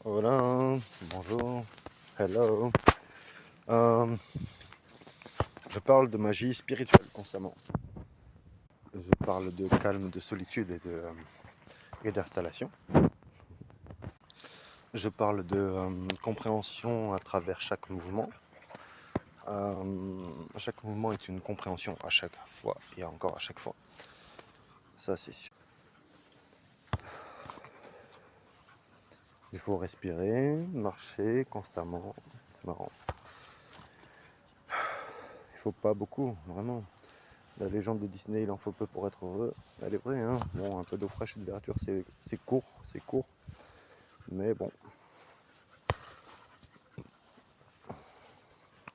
Hola, bonjour, hello. Euh, je parle de magie spirituelle constamment. Je parle de calme, de solitude et d'installation. Je parle de compréhension à travers chaque mouvement. Chaque mouvement est une compréhension à chaque fois et encore à chaque fois. Ça, c'est sûr. Il faut respirer, marcher constamment. C'est marrant. Il faut pas beaucoup, vraiment. La légende de Disney, il en faut peu pour être heureux. Elle est vraie, hein. Bon, un peu d'eau fraîche et de verdure, c'est court. Mais bon,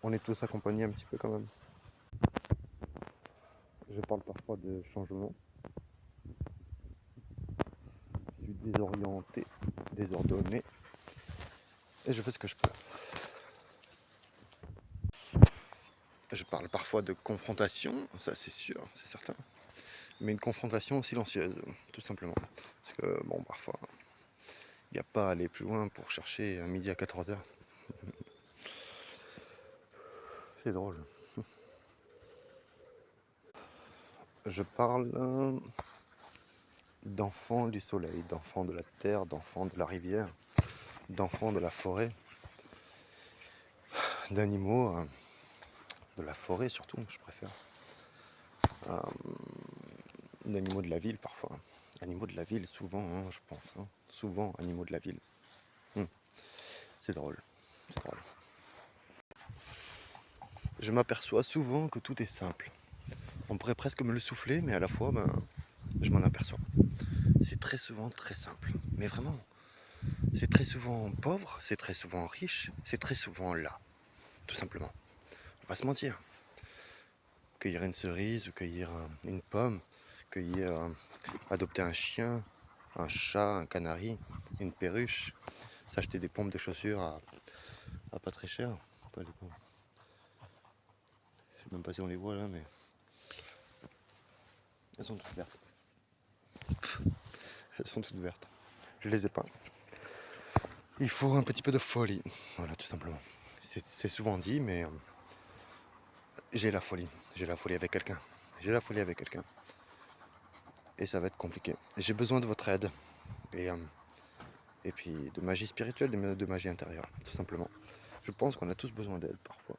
on est tous accompagnés un petit peu quand même. Je parle parfois de changement. Je suis désorienté, désordonné, et je fais ce que je peux. Je parle parfois de confrontation, ça c'est sûr, c'est certain. Mais une confrontation silencieuse, tout simplement. Parce que, bon, parfois, il n'y a pas à aller plus loin pour chercher un midi à 14h. C'est drôle. Je parle d'enfants du soleil, d'enfants de la terre, d'enfants de la rivière, d'enfants de la forêt, d'animaux, de la forêt surtout, je préfère, d'animaux de la ville parfois. Animaux de la ville, souvent, hein, je pense. Hein. Souvent, animaux de la ville. C'est drôle, c'est drôle. Je m'aperçois souvent que tout est simple. On pourrait presque me le souffler, mais à la fois, je m'en aperçois. C'est très souvent très simple. Mais vraiment, c'est très souvent pauvre, c'est très souvent riche, c'est très souvent là. Tout simplement. On va pas se mentir. Cueillir une cerise ou cueillir une pomme, cueillir, adopter un chien, un chat, un canari, une perruche, s'acheter des pompes de chaussures à pas très cher. Pas les pompes. Je sais même pas si on les voit là, mais elles sont toutes vertes. Elles sont toutes vertes. Je les ai pas. Il faut un petit peu de folie. Voilà, tout simplement. C'est souvent dit, mais j'ai la folie. J'ai la folie avec quelqu'un. J'ai la folie avec quelqu'un. Et ça va être compliqué. J'ai besoin de votre aide. Et puis de magie spirituelle, de magie intérieure, tout simplement. Je pense qu'on a tous besoin d'aide parfois.